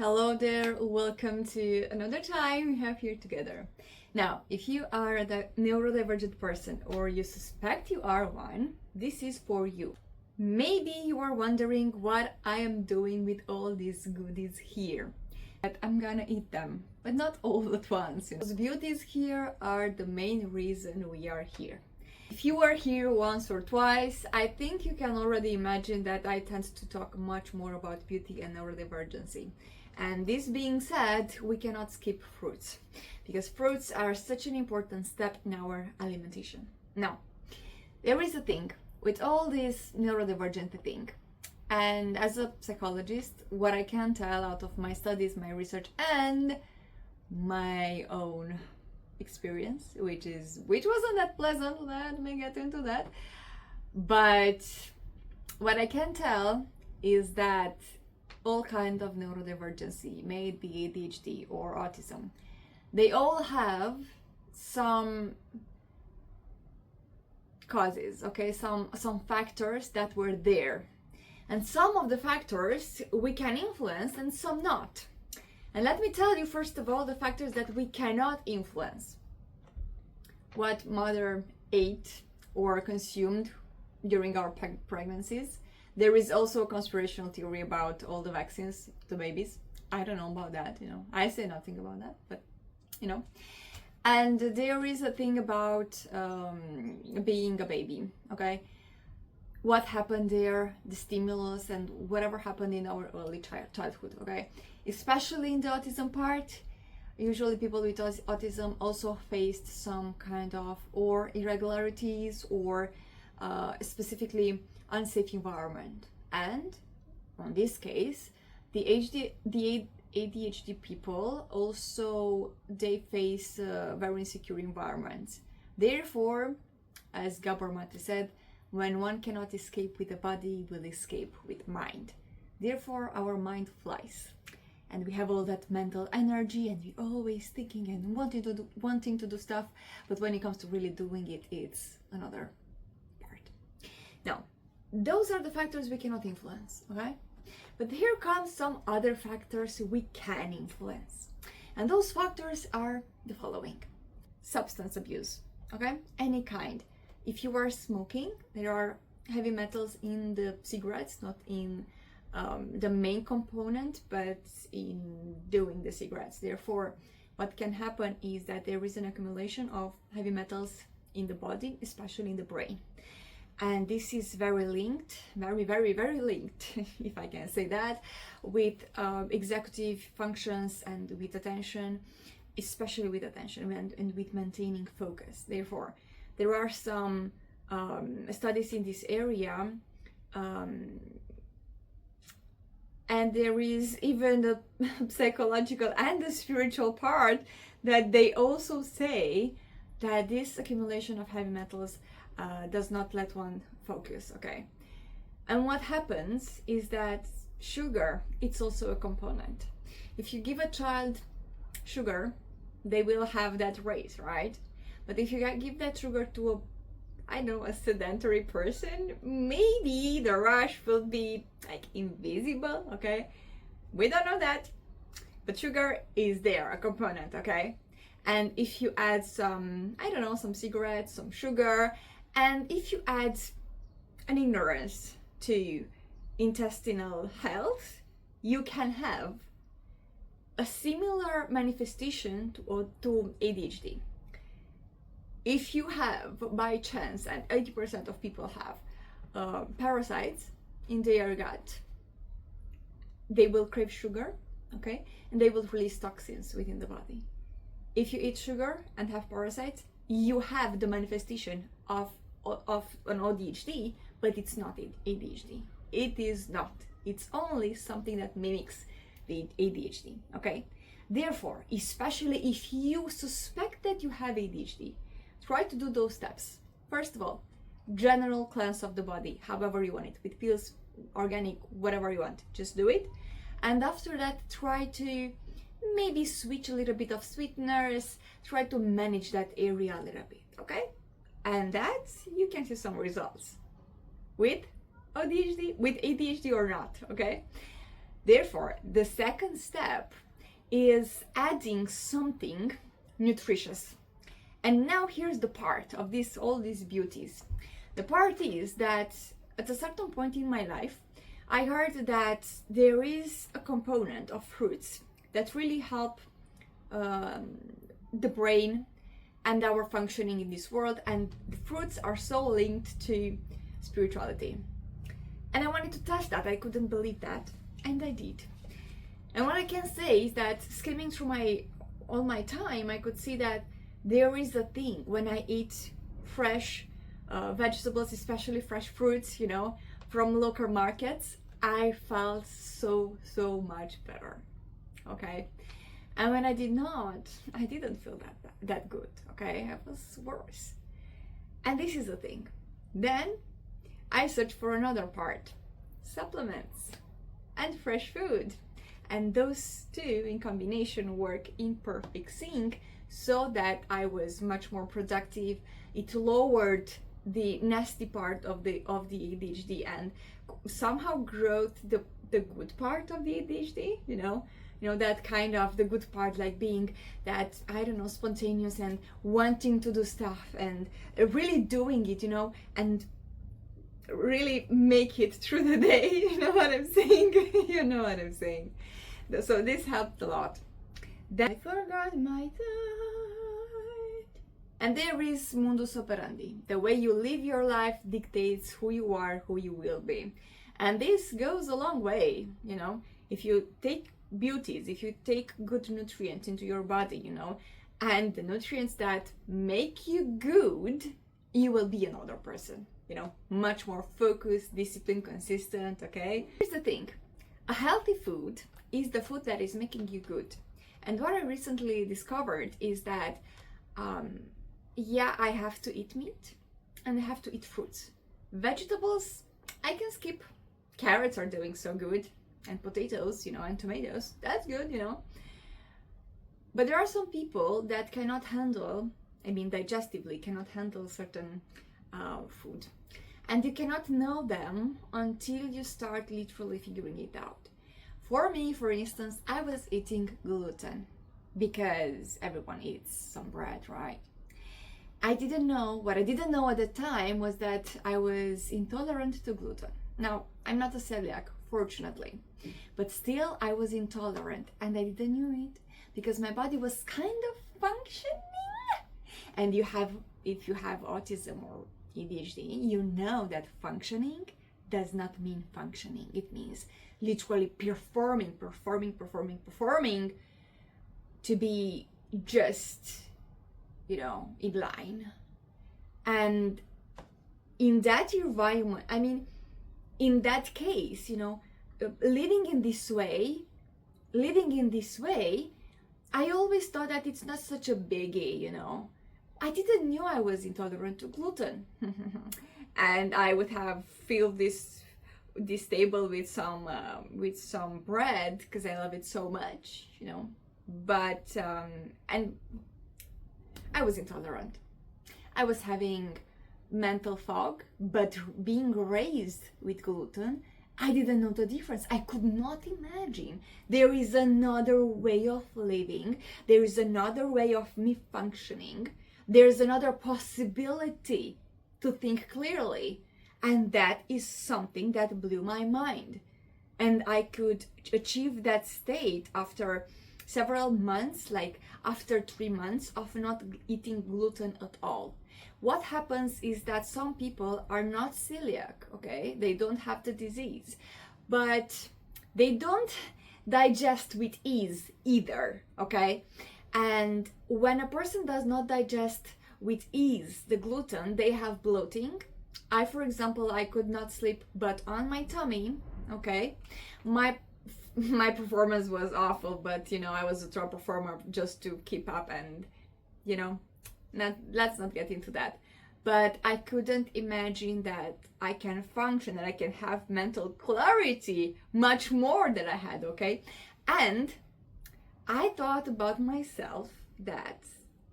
Hello there, welcome to another time we have here together. Now, if you are a neurodivergent person or you suspect you are one, this is for you. Maybe you are wondering what I am doing with all these goodies here. But I'm gonna eat them, but not all at once. Those beauties here are the main reason we are here. If you are here once or twice, I think you can already imagine that I tend to talk much more about beauty and neurodivergency. And this being said, we cannot skip fruits, because fruits are such an important step in our alimentation. Now, there is a thing with all this neurodivergent thing, and as a psychologist, what I can tell out of my studies, my research, and my own experience, which wasn't that pleasant, let me get into that, but what I can tell is that all kind of neurodivergency, may it be ADHD or autism, they all have some causes, okay, some factors that were there, and some of the factors we can influence and some not. And let me tell you first of all the factors that we cannot influence: what mother ate or consumed during our pregnancies. There is also a conspirational theory about all the vaccines to babies. I don't know about that, I say nothing about that, but and there is a thing about being a baby, okay? What happened there, the stimulus, and whatever happened in our early childhood, okay? Especially in the autism part, usually people with autism also faced some kind of or irregularities or specifically unsafe environment. And in this case, the ADHD people also, they face very insecure environments. Therefore, as Gabor Mate said, when one cannot escape with the body, will escape with mind. Therefore, our mind flies, and we have all that mental energy, and we're always thinking and wanting to do stuff. But when it comes to really doing it, it's another part. Now, those are the factors we cannot influence, okay? But here comes some other factors we can influence, and those factors are the following: substance abuse, okay? Any kind. If you are smoking, there are heavy metals in the cigarettes, not in the main component, but in doing the cigarettes. Therefore, what can happen is that there is an accumulation of heavy metals in the body, especially in the brain. And this is very linked, very linked, if I can say that, with executive functions and with attention, especially with attention and with maintaining focus. Therefore, there are some studies in this area, and there is even the psychological and the spiritual part that they also say that this accumulation of heavy metals does not let one focus, okay? And what happens is that sugar, it's also a component. If you give a child sugar, they will have that rate, right? But if you give that sugar to a sedentary person, maybe the rush will be like invisible, okay? We don't know that, but sugar is there, a component, okay? And if you add some, some cigarettes, some sugar, and if you add an ignorance to intestinal health, you can have a similar manifestation to ADHD. If you have, by chance, and 80% of people have parasites in their gut, they will crave sugar, okay? And they will release toxins within the body. If you eat sugar and have parasites, you have the manifestation of an ADHD, but it's not ADHD. It is not. It's only something that mimics the ADHD, okay? Therefore, especially if you suspect that you have ADHD, try to do those steps. First of all, general cleanse of the body, however you want it, with pills, organic, whatever you want, just do it. And after that, try to maybe switch a little bit of sweeteners, try to manage that area a little bit, okay? And that you can see some results with ADHD or not, okay? Therefore, the second step is adding something nutritious. And now here's the part of this, all these beauties. The part is that at a certain point in my life, I heard that there is a component of fruits that really help the brain and our functioning in this world, and the fruits are so linked to spirituality. And I wanted to test that. I couldn't believe that, and I did. And what I can say is that skimming through all my time, I could see that there is a thing when I eat fresh vegetables, especially fresh fruits, you know, from local markets, I felt so much better. Okay. And when I did not, I didn't feel that good. Okay, I was worse. And this is the thing. Then I searched for another part: supplements and fresh food. And those two in combination work in perfect sync, so that I was much more productive. It lowered the nasty part of the ADHD and somehow growth the good part of the ADHD, you know, that kind of the good part, like being that, I don't know, spontaneous and wanting to do stuff and really doing it, you know, and really make it through the day. You know what I'm saying? You know what I'm saying. So this helped a lot. Then I forgot my thought. And there is mundus operandi. The way you live your life dictates who you are, who you will be. And this goes a long way, you know. If you take beauties, if you take good nutrients into your body, you know, and the nutrients that make you good, you will be another person, you know, much more focused, disciplined, consistent, okay? Here's the thing. A healthy food is the food that is making you good. And what I recently discovered is that, yeah, I have to eat meat and I have to eat fruits. Vegetables, I can skip. Carrots are doing so good, and potatoes, you know, and tomatoes, that's good, you know. But there are some people that cannot handle, I mean, digestively cannot handle certain food. And you cannot know them until you start literally figuring it out. For me, for instance, I was eating gluten because everyone eats some bread, right? I didn't know, what I didn't know at the time was that I was intolerant to gluten. Now, I'm not a celiac, fortunately, but still I was intolerant, and I didn't know it because my body was kind of functioning. And if you have autism or ADHD, you know that functioning does not mean functioning. It means literally performing to be just, you know, in line. And in that environment, I mean, in that case, you know, living in this way, I always thought that it's not such a biggie, you know. I didn't know I was intolerant to gluten. And I would have filled this table with some bread because I love it so much, you know. But and I was intolerant. I was having mental fog, but being raised with gluten, I didn't know the difference. I could not imagine. There is another way of living. There is another way of me functioning. There's another possibility to think clearly. And that is something that blew my mind. And I could achieve that state after several months, like after 3 months of not eating gluten at all. What happens is that some people are not celiac, okay? They don't have the disease, but they don't digest with ease either, okay? And when a person does not digest with ease the gluten, they have bloating. For example, I could not sleep but on my tummy, okay? My performance was awful, but you know, I was a top performer just to keep up, and you know, let's not get into that. But I couldn't imagine that I can function, that I can have mental clarity much more than I had, okay? And I thought about myself that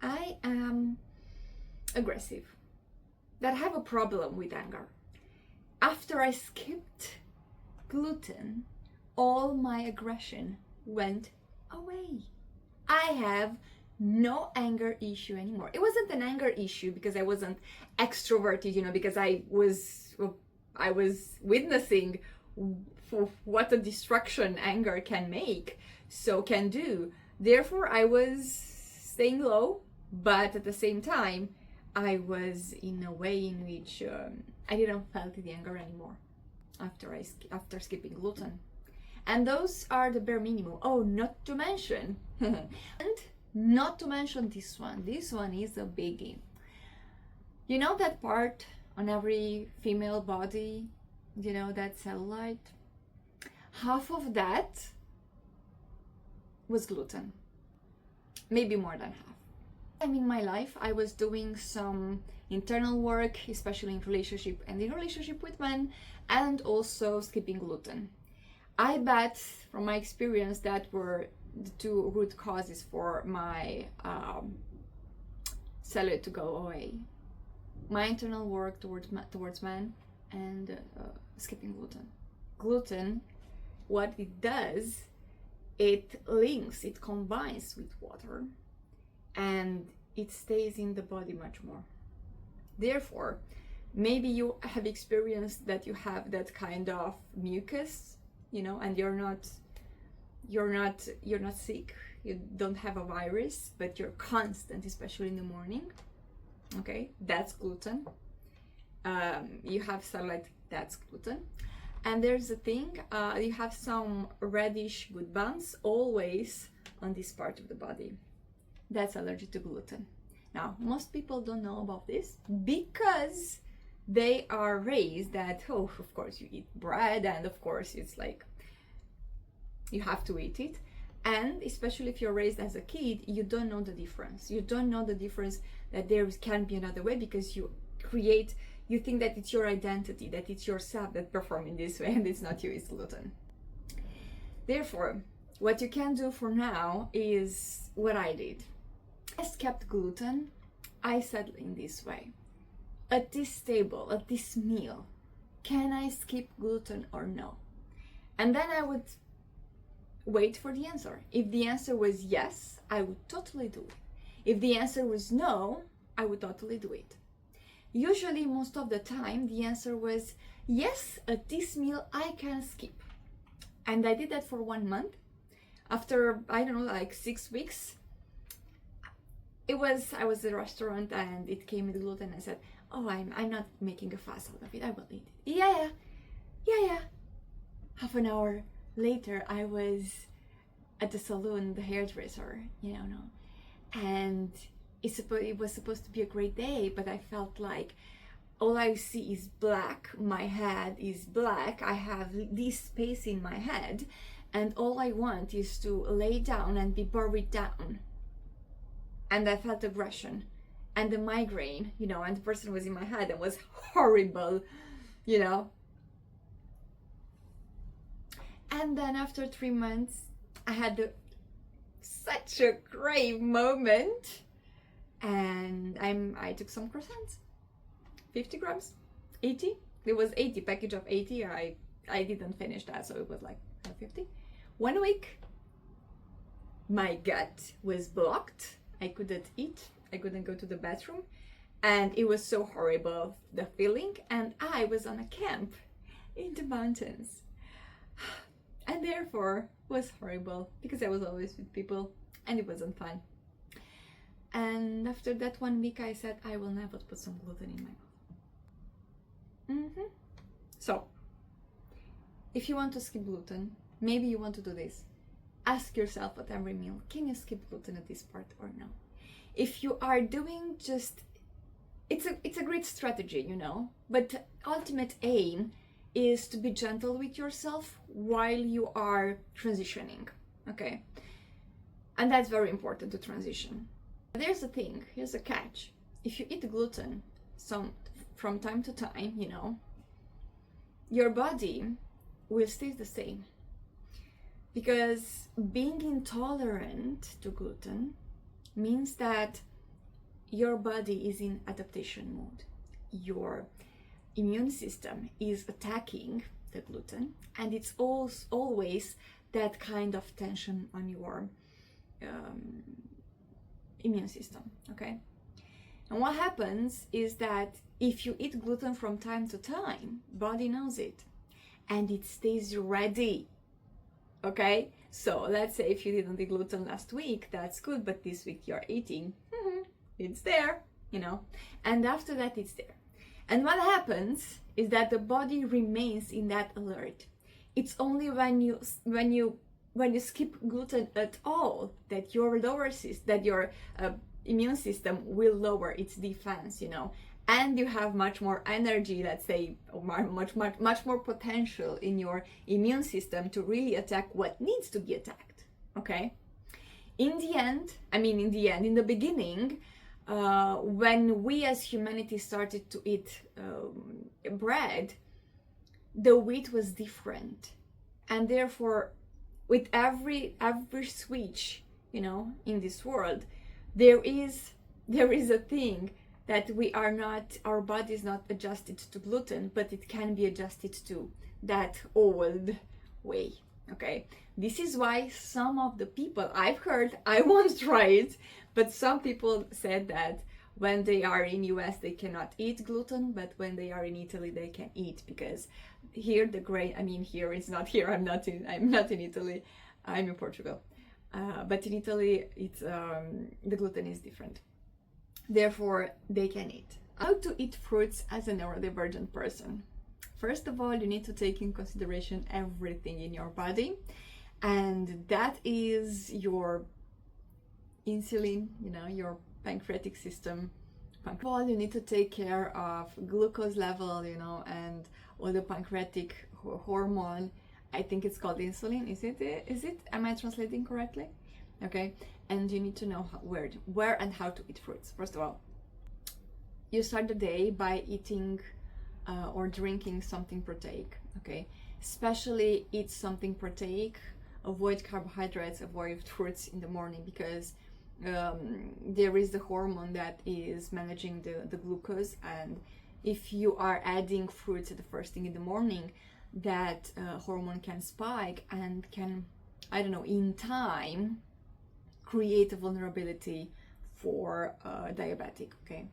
I am aggressive, that I have a problem with anger. After I skipped gluten, all my aggression went away. I have no anger issue anymore. It wasn't an anger issue because I wasn't extroverted, because I was witnessing for what a destruction anger can make, can do. Therefore, I was staying low, but at the same time, I was in a way in which I didn't feel the anger anymore after skipping gluten. And those are the bare minimum. Oh, not to mention, and not to mention this one. This one is a biggie. You know that part on every female body, that cellulite? Half of that was gluten. Maybe more than half. In my life, I was doing some internal work, especially in relationship with men, and also skipping gluten. I bet from my experience that were the two root causes for my cellulite to go away. My internal work towards men and skipping gluten. Gluten, what it does, it combines with water, and it stays in the body much more. Therefore, maybe you have experienced that you have that kind of mucus, and you're not sick, you don't have a virus, but you're constant, especially in the morning. Okay, that's gluten. You have cellulite, that's gluten. And there's a thing, you have some reddish good bunts always on this part of the body. That's allergic to gluten. Now, most people don't know about this because they are raised that, of course you eat bread, and of course it's like you have to eat it. And especially if you're raised as a kid, you don't know the difference. You don't know the difference that there can be another way, because you think that it's your identity, that it's yourself that perform in this way, and it's not you, it's gluten. Therefore, what you can do for now is what I did. I kept gluten. I said in this way, at this table, at this meal, can I skip gluten or no? And then I would wait for the answer. If the answer was yes, I would totally do it. If the answer was no, I would totally do it. Usually, most of the time, the answer was yes, at this meal I can skip. And I did that for 1 month. After, 6 weeks, I was at a restaurant and it came with gluten. I said, I'm not making a fuss out of it, I will eat it. Yeah. Half an hour later, I was at the salon, the hairdresser, and it was supposed to be a great day, but I felt like all I see is black. My head is black. I have this space in my head, and all I want is to lay down and be buried down. And I felt aggression and the migraine, and the person was in my head and was horrible, And then after 3 months, I had such a great moment, and I took some croissants, 50 grams, 80. There was 80, package of 80. I didn't finish that, so it was like 50. 1 week, my gut was blocked. I couldn't eat. I couldn't go to the bathroom, and it was so horrible, the feeling. And I was on a camp in the mountains. And therefore was horrible because I was always with people and it wasn't fun. And after that 1 week, I said I will never put some gluten in my mouth. So if you want to skip gluten, maybe you want to do this. Ask yourself at every meal, can you skip gluten at this part or no? If you are doing it's a great strategy, but ultimate aim is to be gentle with yourself while you are transitioning, okay? And that's very important to transition. There's a thing, here's a catch. If you eat gluten from time to time, your body will stay the same. Because being intolerant to gluten means that your body is in adaptation mode. Your immune system is attacking the gluten, and it's always that kind of tension on your immune system, okay? And what happens is that if you eat gluten from time to time, body knows it and it stays ready, okay? So let's say if you didn't eat gluten last week, that's good, but this week you're eating, it's there, you know, and after that it's there. And what happens is that the body remains in that alert. It's only when you skip gluten at all that your immune system will lower its defense, you know, and you have much more energy, let's say, or much more potential in your immune system to really attack what needs to be attacked, okay? In the beginning, when we as humanity started to eat bread, the wheat was different, and therefore with every switch, you know, in this world, there is a thing that our body is not adjusted to gluten, but it can be adjusted to that old way, okay? This is why some of the people I've heard, I won't try it, but some people said that when they are in US they cannot eat gluten, but when they are in Italy they can eat, because here here it's not here, I'm not in Italy, I'm in Portugal, but in Italy it's the gluten is different, therefore they can eat. How to eat fruits as a neurodivergent person? First of all, you need to take in consideration everything in your body, and that is your insulin, you know, your pancreatic system. First of all, you need to take care of glucose level, you know, and all the pancreatic hormone. I think it's called insulin. Is it? Am I translating correctly? Okay. And you need to know where and how to eat fruits. First of all, you start the day by eating or drinking something proteic. Okay. Especially eat something proteic. Avoid carbohydrates. Avoid fruits in the morning, because there is the hormone that is managing the glucose, and if you are adding fruits at the first thing in the morning, that hormone can spike and can, I don't know, in time create a vulnerability for diabetic, okay,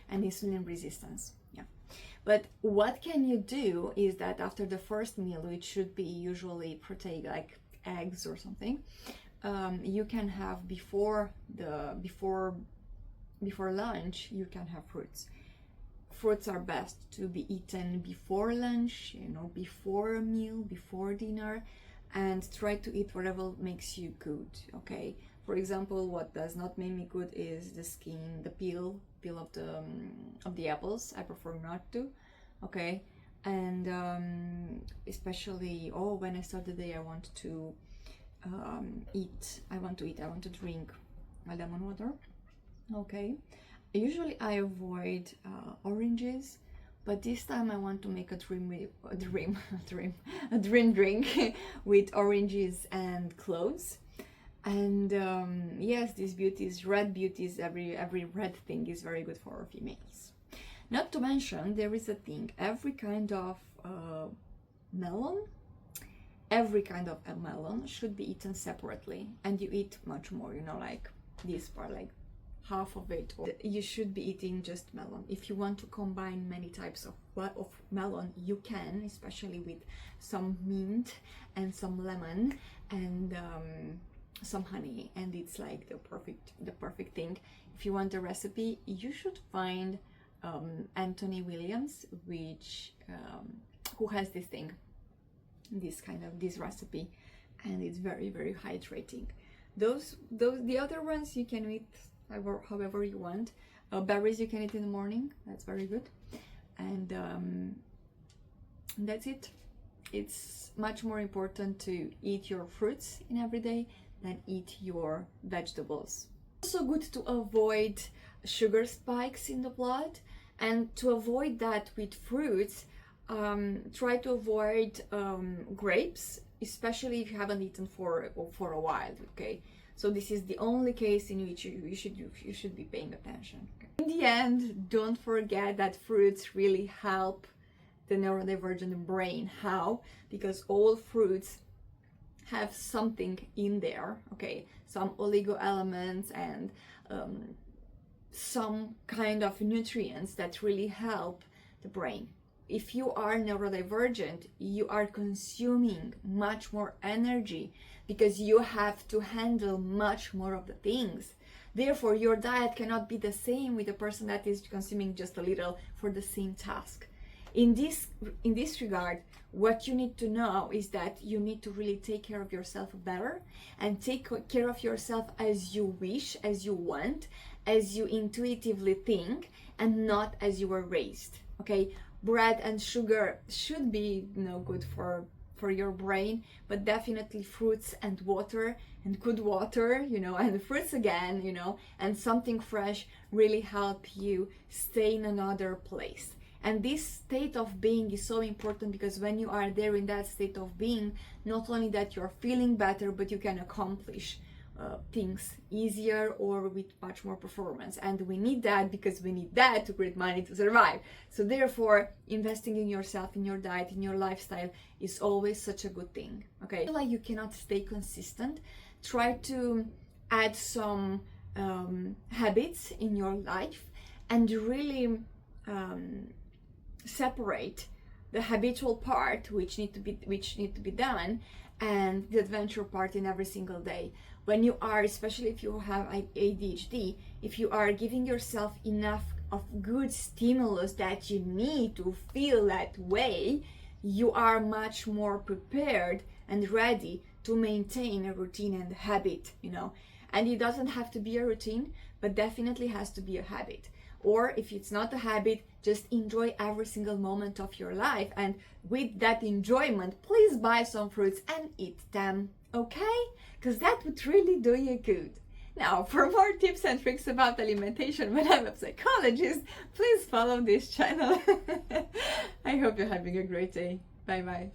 and insulin resistance. Yeah. But what can you do is that after the first meal, which should be usually protein, like eggs or something, you can have before lunch, you can have fruits. Fruits are best to be eaten before lunch, you know, before a meal, before dinner, and try to eat whatever makes you good, okay? For example, what does not make me good is the skin, the peel of the apples. I prefer not to, okay? And especially, when I start the day, I want to drink my lemon water, okay? Usually I avoid oranges, but this time I want to make a dream drink with oranges and cloves. And yes, these beauties, red beauties, every red thing is very good for females. Not to mention, there is a thing, every kind of melon should be eaten separately, and you eat much more, you know, like this part, like half of it, or you should be eating just melon. If you want to combine many types of melon, you can, especially with some mint and some lemon and some honey, and it's like the perfect thing. If you want a recipe, you should find Anthony Williams, who has this thing, this recipe, and it's very, very hydrating. The other ones you can eat however you want. Berries you can eat in the morning, that's very good, and that's it. It's much more important to eat your fruits in every day than eat your vegetables. Also good to avoid sugar spikes in the blood, and to avoid that with fruits, try to avoid grapes, especially if you haven't eaten for a while, okay? So this is the only case in which you should be paying attention. Okay? In the end, don't forget that fruits really help the neurodivergent brain. How? Because all fruits have something in there, okay, some oligo elements and some kind of nutrients that really help the brain. If you are neurodivergent, you are consuming much more energy because you have to handle much more of the things. Therefore, your diet cannot be the same with a person that is consuming just a little for the same task. In this regard, what you need to know is that you need to really take care of yourself better and take care of yourself as you wish, as you want, as you intuitively think, and not as you were raised. Okay, bread and sugar should be good for your brain, but definitely fruits and water, and good water, and fruits again, and something fresh really help you stay in another place. And this state of being is so important, because when you are there in that state of being, not only that you're feeling better, but you can accomplish things easier or with much more performance. And we need that, because we need that to create money to survive. So therefore, investing in yourself, in your diet, in your lifestyle is always such a good thing. Okay, like you cannot stay consistent, try to add some habits in your life and really separate the habitual part, which need to be done, and the adventure part in every single day. When you are, especially if you have ADHD, if you are giving yourself enough of good stimulus that you need to feel that way, you are much more prepared and ready to maintain a routine and habit, and it doesn't have to be a routine, but definitely has to be a habit. Or if it's not a habit, just enjoy every single moment of your life, and with that enjoyment, please buy some fruits and eat them, okay? Because that would really do you good. Now, for more tips and tricks about alimentation when I'm a psychologist, please follow this channel. I hope you're having a great day. Bye bye.